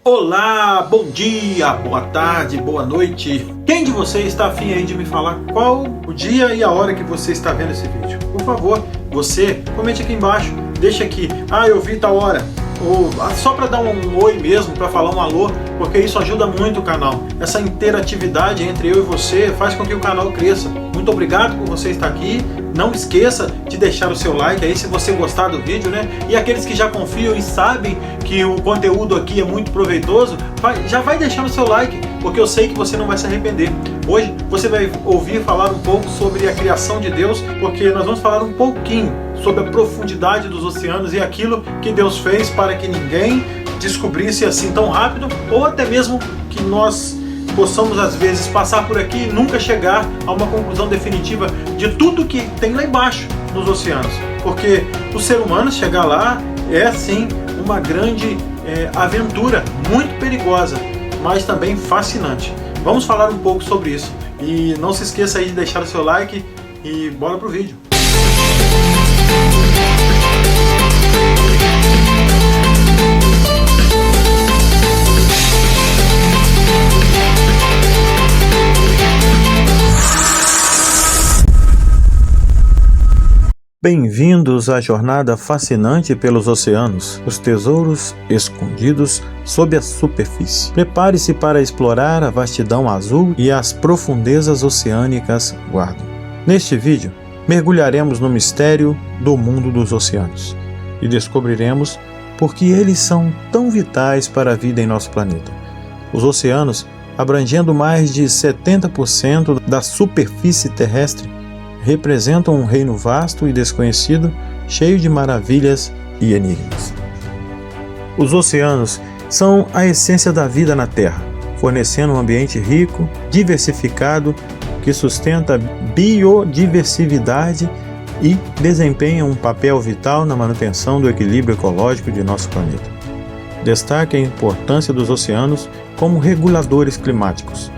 Olá, bom dia, boa tarde, boa noite. Quem de vocês está afim aí de me falar qual o dia e a hora que você está vendo esse vídeo? Por favor, você comente aqui embaixo, deixa aqui, eu vi tal hora, ou só para dar um oi mesmo, para falar um alô, porque isso ajuda muito o canal. Essa interatividade entre eu e você faz com que o canal cresça. Muito obrigado por você estar aqui. Não esqueça de deixar o seu like aí se você gostar do vídeo, né? E aqueles que já confiam e sabem que o conteúdo aqui é muito proveitoso, já vai deixando o seu like, porque eu sei que você não vai se arrepender. Hoje você vai ouvir falar um pouco sobre a criação de Deus, porque nós vamos falar um pouquinho sobre a profundidade dos oceanos e aquilo que Deus fez para que ninguém descobrisse assim tão rápido, ou até mesmo que nós possamos às vezes passar por aqui e nunca chegar a uma conclusão definitiva de tudo que tem lá embaixo nos oceanos. Porque o ser humano chegar lá é sim uma grande aventura, muito perigosa, mas também fascinante. Vamos falar um pouco sobre isso. E não se esqueça aí de deixar o seu like e bora pro vídeo. Bem-vindos à jornada fascinante pelos oceanos, os tesouros escondidos sob a superfície. Prepare-se para explorar a vastidão azul e as profundezas oceânicas guardam. Neste vídeo, mergulharemos no mistério do mundo dos oceanos e descobriremos por que eles são tão vitais para a vida em nosso planeta. Os oceanos, abrangendo mais de 70% da superfície terrestre, representam um reino vasto e desconhecido, cheio de maravilhas e enigmas. Os oceanos são a essência da vida na Terra, fornecendo um ambiente rico, diversificado, que sustenta a biodiversidade e desempenha um papel vital na manutenção do equilíbrio ecológico de nosso planeta. Destaque a importância dos oceanos como reguladores climáticos.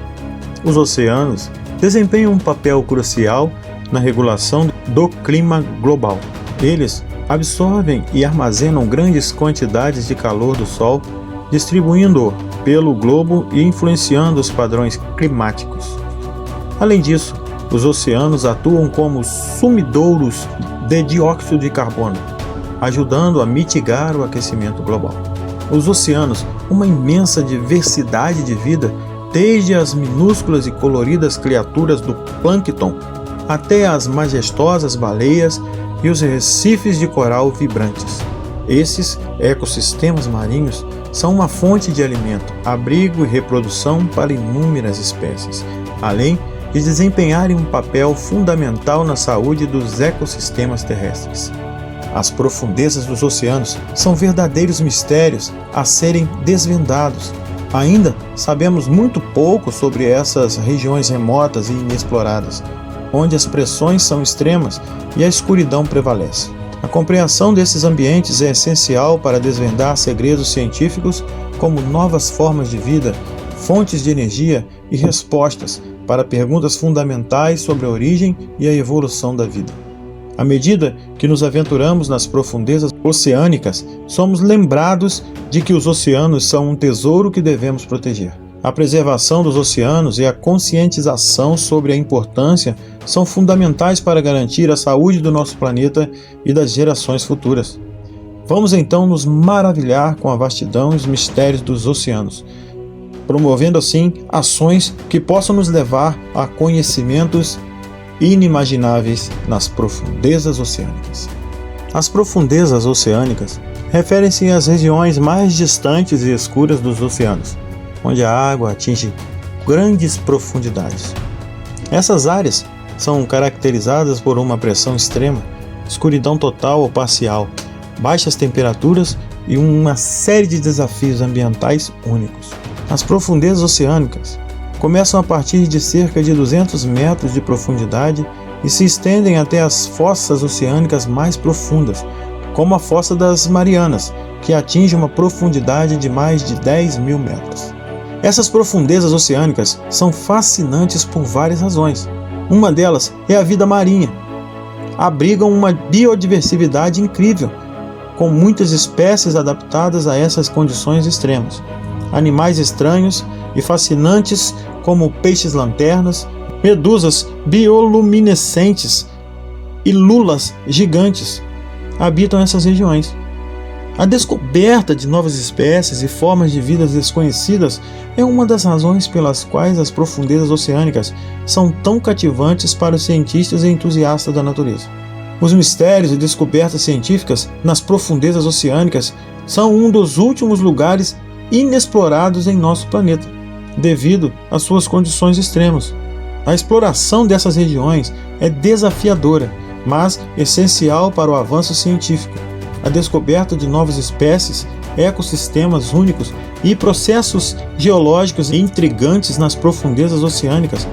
Os oceanos desempenham um papel crucial na regulação do clima global. Eles absorvem e armazenam grandes quantidades de calor do Sol, distribuindo-o pelo globo e influenciando os padrões climáticos. Além disso, os oceanos atuam como sumidouros de dióxido de carbono, ajudando a mitigar o aquecimento global. Os oceanos, uma imensa diversidade de vida, desde as minúsculas e coloridas criaturas do plâncton até as majestosas baleias e os recifes de coral vibrantes. Esses ecossistemas marinhos são uma fonte de alimento, abrigo e reprodução para inúmeras espécies, além de desempenharem um papel fundamental na saúde dos ecossistemas terrestres. As profundezas dos oceanos são verdadeiros mistérios a serem desvendados. Ainda sabemos muito pouco sobre essas regiões remotas e inexploradas, onde as pressões são extremas e a escuridão prevalece. A compreensão desses ambientes é essencial para desvendar segredos científicos como novas formas de vida, fontes de energia e respostas para perguntas fundamentais sobre a origem e a evolução da vida. À medida que nos aventuramos nas profundezas oceânicas, somos lembrados de que os oceanos são um tesouro que devemos proteger. A preservação dos oceanos e a conscientização sobre a importância são fundamentais para garantir a saúde do nosso planeta e das gerações futuras. Vamos então nos maravilhar com a vastidão e os mistérios dos oceanos, promovendo assim ações que possam nos levar a conhecimentos inimagináveis nas profundezas oceânicas. As profundezas oceânicas referem-se às regiões mais distantes e escuras dos oceanos, onde a água atinge grandes profundidades. Essas áreas são caracterizadas por uma pressão extrema, escuridão total ou parcial, baixas temperaturas e uma série de desafios ambientais únicos. As profundezas oceânicas começam a partir de cerca de 200 metros de profundidade e se estendem até as fossas oceânicas mais profundas, como a Fossa das Marianas, que atinge uma profundidade de mais de 10.000 metros. Essas profundezas oceânicas são fascinantes por várias razões. Uma delas é a vida marinha. Abrigam uma biodiversidade incrível, com muitas espécies adaptadas a essas condições extremas. animais estranhos e fascinantes como peixes-lanternas, medusas bioluminescentes e lulas gigantes habitam essas regiões. A descoberta de novas espécies e formas de vida desconhecidas é uma das razões pelas quais as profundezas oceânicas são tão cativantes para os cientistas e entusiastas da natureza. Os mistérios e descobertas científicas nas profundezas oceânicas são um dos últimos lugares inexplorados em nosso planeta, devido às suas condições extremas. A exploração dessas regiões é desafiadora, mas essencial para o avanço científico. A descoberta de novas espécies, ecossistemas únicos e processos geológicos intrigantes nas profundezas oceânicas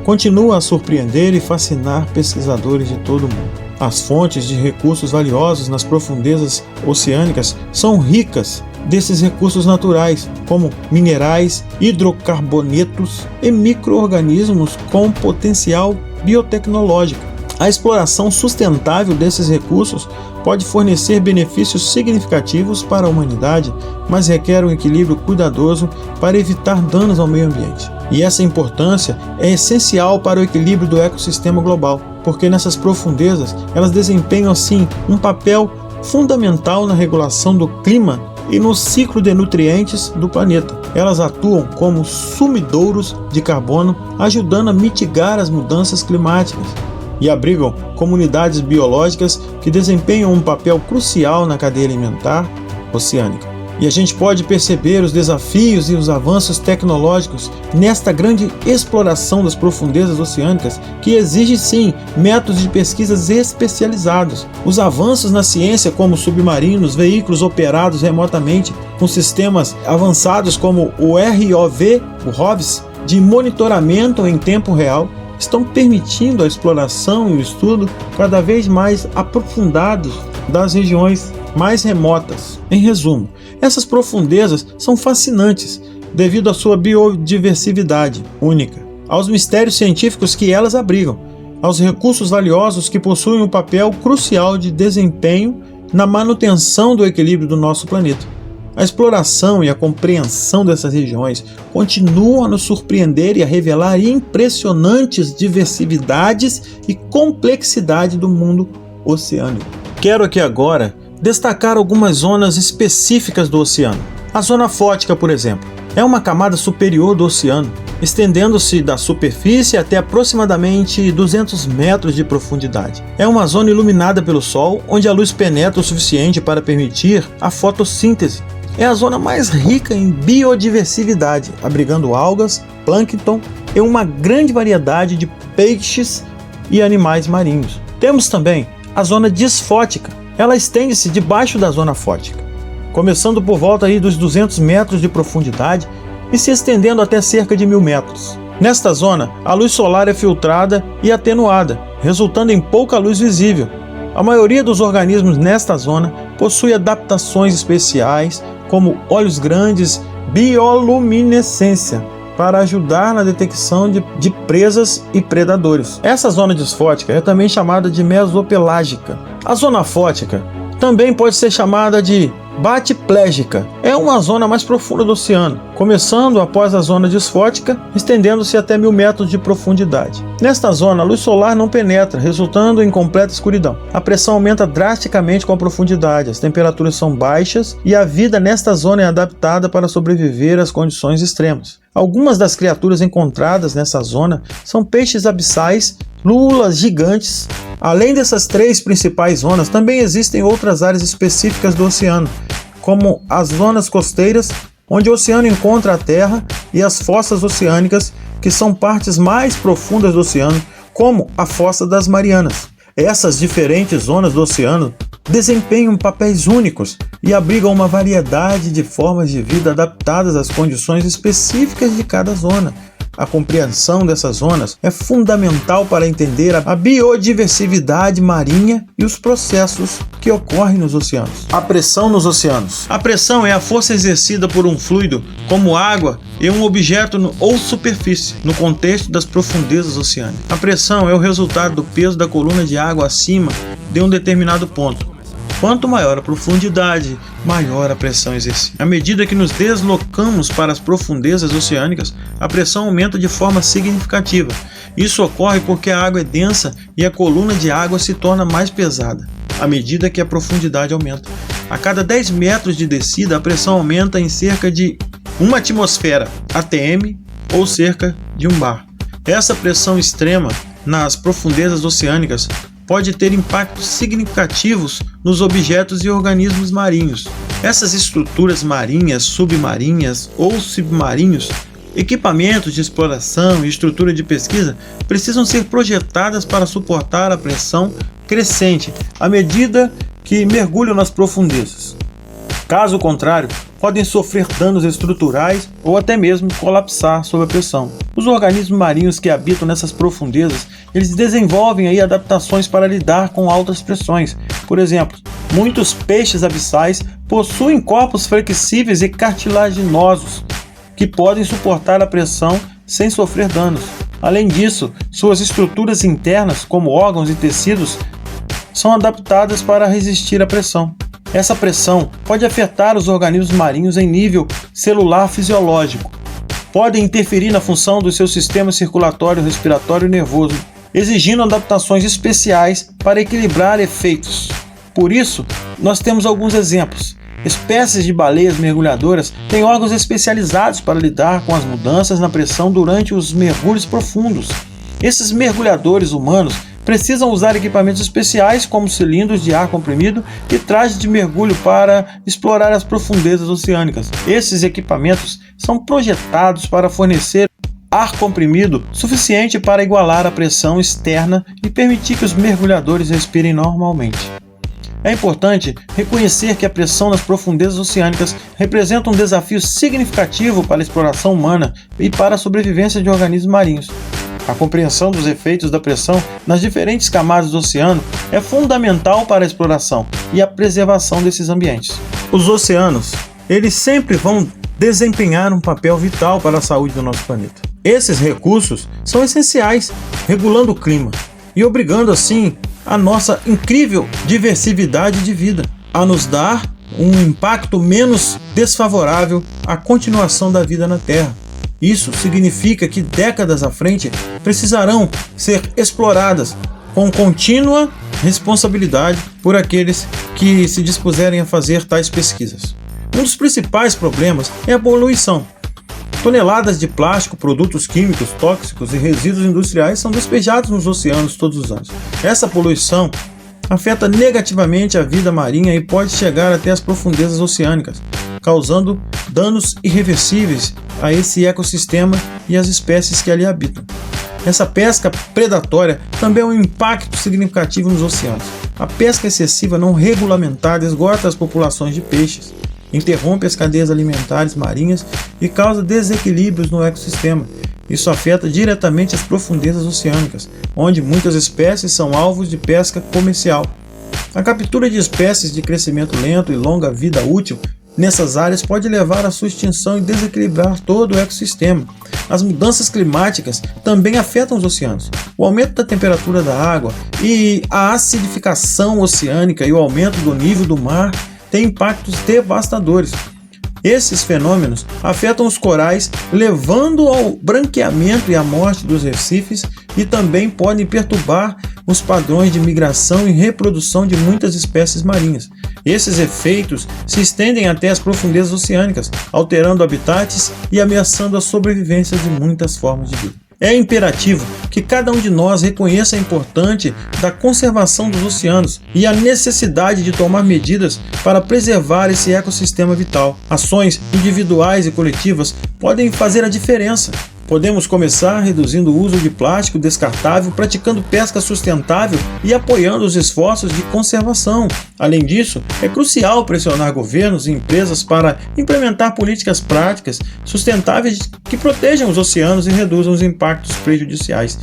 continua a surpreender e fascinar pesquisadores de todo o mundo. As fontes de recursos valiosos nas profundezas oceânicas são ricas desses recursos naturais, como minerais, hidrocarbonetos e micro-organismos com potencial biotecnológico. A exploração sustentável desses recursos pode fornecer benefícios significativos para a humanidade, mas requer um equilíbrio cuidadoso para evitar danos ao meio ambiente. E essa importância é essencial para o equilíbrio do ecossistema global, porque nessas profundezas elas desempenham assim um papel fundamental na regulação do clima e no ciclo de nutrientes do planeta. Elas atuam como sumidouros de carbono, ajudando a mitigar as mudanças climáticas, e abrigam comunidades biológicas que desempenham um papel crucial na cadeia alimentar oceânica. E a gente pode perceber os desafios e os avanços tecnológicos nesta grande exploração das profundezas oceânicas, que exige sim métodos de pesquisas especializados. Os avanços na ciência, como submarinos, veículos operados remotamente com sistemas avançados como o ROVs, de monitoramento em tempo real, estão permitindo a exploração e o estudo cada vez mais aprofundados das regiões mais remotas. Em resumo, essas profundezas são fascinantes devido à sua biodiversidade única, aos mistérios científicos que elas abrigam, aos recursos valiosos que possuem um papel crucial de desempenho na manutenção do equilíbrio do nosso planeta. A exploração e a compreensão dessas regiões continuam a nos surpreender e a revelar impressionantes diversidades e complexidade do mundo oceânico. Quero aqui agora destacar algumas zonas específicas do oceano. A zona fótica, por exemplo, é uma camada superior do oceano, estendendo-se da superfície até aproximadamente 200 metros de profundidade. É uma zona iluminada pelo Sol, onde a luz penetra o suficiente para permitir a fotossíntese. É a zona mais rica em biodiversidade, abrigando algas, plâncton e uma grande variedade de peixes e animais marinhos. Temos também a zona disfótica. Ela estende-se debaixo da zona fótica, começando por volta aí dos 200 metros de profundidade e se estendendo até cerca de 1000 metros. Nesta zona, a luz solar é filtrada e atenuada, resultando em pouca luz visível. A maioria dos organismos nesta zona possui adaptações especiais, como olhos grandes, bioluminescência, para ajudar na detecção de presas e predadores. Essa zona disfótica é também chamada de mesopelágica. A zona fótica também pode ser chamada de batiplégica. É uma zona mais profunda do oceano, começando após a zona disfótica, estendendo-se até 1000 metros de profundidade. Nesta zona, a luz solar não penetra, resultando em completa escuridão. A pressão aumenta drasticamente com a profundidade, as temperaturas são baixas e a vida nesta zona é adaptada para sobreviver às condições extremas. Algumas das criaturas encontradas nessa zona são peixes abissais, lulas gigantes. Além dessas 3 principais zonas, também existem outras áreas específicas do oceano, como as zonas costeiras, onde o oceano encontra a terra, e as fossas oceânicas, que são partes mais profundas do oceano, como a Fossa das Marianas. Essas diferentes zonas do oceano desempenham papéis únicos e abrigam uma variedade de formas de vida adaptadas às condições específicas de cada zona. A compreensão dessas zonas é fundamental para entender a biodiversidade marinha e os processos que ocorrem nos oceanos. A pressão nos oceanos. A pressão é a força exercida por um fluido, como água, e um objeto ou superfície, no contexto das profundezas oceânicas. A pressão é o resultado do peso da coluna de água acima de um determinado ponto. Quanto maior a profundidade, maior a pressão exercida. À medida que nos deslocamos para as profundezas oceânicas, a pressão aumenta de forma significativa. Isso ocorre porque a água é densa e a coluna de água se torna mais pesada, à medida que a profundidade aumenta. A cada 10 metros de descida, a pressão aumenta em cerca de 1 atmosfera, ATM, ou cerca de 1 bar. Essa pressão extrema nas profundezas oceânicas pode ter impactos significativos nos objetos e organismos marinhos. Essas estruturas marinhas, submarinhas ou submarinos, equipamentos de exploração e estrutura de pesquisa precisam ser projetadas para suportar a pressão crescente à medida que mergulham nas profundezas. Caso contrário, podem sofrer danos estruturais ou até mesmo colapsar sob a pressão. Os organismos marinhos que habitam nessas profundezas, eles desenvolvem aí adaptações para lidar com altas pressões. Por exemplo, muitos peixes abissais possuem corpos flexíveis e cartilaginosos que podem suportar a pressão sem sofrer danos. Além disso, suas estruturas internas, como órgãos e tecidos, são adaptadas para resistir à pressão. Essa pressão pode afetar os organismos marinhos em nível celular fisiológico, podem interferir na função do seu sistema circulatório, respiratório e nervoso, exigindo adaptações especiais para equilibrar efeitos. Por isso, nós temos alguns exemplos. Espécies de baleias mergulhadoras têm órgãos especializados para lidar com as mudanças na pressão durante os mergulhos profundos. Esses mergulhadores humanos precisam usar equipamentos especiais como cilindros de ar comprimido e trajes de mergulho para explorar as profundezas oceânicas. Esses equipamentos são projetados para fornecer ar comprimido suficiente para igualar a pressão externa e permitir que os mergulhadores respirem normalmente. É importante reconhecer que a pressão nas profundezas oceânicas representa um desafio significativo para a exploração humana e para a sobrevivência de organismos marinhos. A compreensão dos efeitos da pressão nas diferentes camadas do oceano é fundamental para a exploração e a preservação desses ambientes. Os oceanos, eles sempre vão desempenhar um papel vital para a saúde do nosso planeta. Esses recursos são essenciais, regulando o clima e obrigando assim a nossa incrível diversidade de vida a nos dar um impacto menos desfavorável à continuação da vida na Terra. Isso significa que décadas à frente precisarão ser exploradas com contínua responsabilidade por aqueles que se dispuserem a fazer tais pesquisas. Um dos principais problemas é a poluição. Toneladas de plástico, produtos químicos, tóxicos e resíduos industriais são despejados nos oceanos todos os anos. Essa poluição afeta negativamente a vida marinha e pode chegar até as profundezas oceânicas, causando danos irreversíveis a esse ecossistema e as espécies que ali habitam. Essa pesca predatória também é um impacto significativo nos oceanos. A pesca excessiva não regulamentada esgota as populações de peixes, interrompe as cadeias alimentares marinhas e causa desequilíbrios no ecossistema. Isso afeta diretamente as profundezas oceânicas, onde muitas espécies são alvos de pesca comercial. A captura de espécies de crescimento lento e longa vida útil nessas áreas pode levar à sua extinção e desequilibrar todo o ecossistema. As mudanças climáticas também afetam os oceanos. O aumento da temperatura da água e a acidificação oceânica e o aumento do nível do mar têm impactos devastadores. Esses fenômenos afetam os corais, levando ao branqueamento e à morte dos recifes, e também podem perturbar os padrões de migração e reprodução de muitas espécies marinhas. Esses efeitos se estendem até as profundezas oceânicas, alterando habitats e ameaçando a sobrevivência de muitas formas de vida. É imperativo que cada um de nós reconheça a importância da conservação dos oceanos e a necessidade de tomar medidas para preservar esse ecossistema vital. Ações individuais e coletivas podem fazer a diferença. Podemos começar reduzindo o uso de plástico descartável, praticando pesca sustentável e apoiando os esforços de conservação. Além disso, é crucial pressionar governos e empresas para implementar políticas práticas sustentáveis que protejam os oceanos e reduzam os impactos prejudiciais.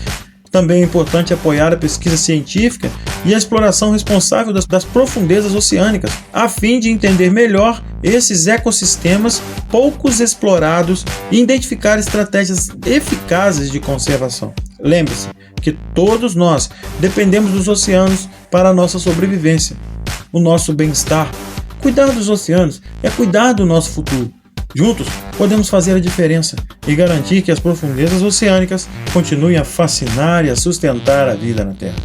Também é importante apoiar a pesquisa científica e a exploração responsável das profundezas oceânicas, a fim de entender melhor esses ecossistemas poucos explorados e identificar estratégias eficazes de conservação. Lembre-se que todos nós dependemos dos oceanos para a nossa sobrevivência. o nosso bem-estar. Cuidar dos oceanos é cuidar do nosso futuro. Juntos, podemos fazer a diferença e garantir que as profundezas oceânicas continuem a fascinar e a sustentar a vida na Terra.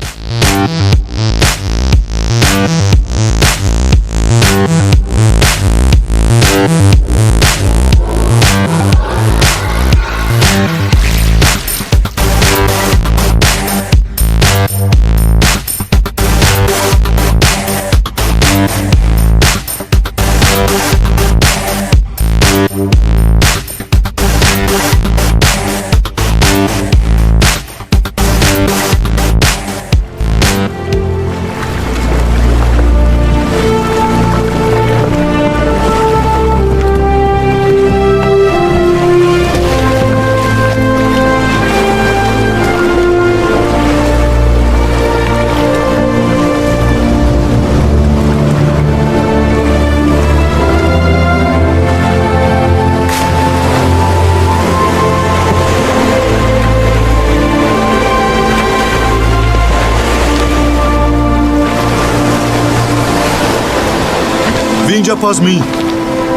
Vinde após mim,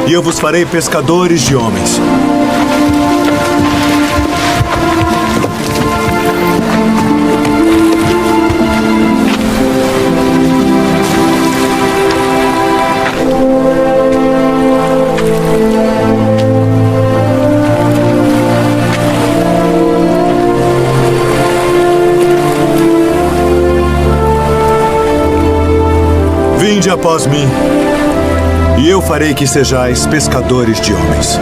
e eu vos farei pescadores de homens. Vinde após mim, e eu farei que sejais pescadores de homens.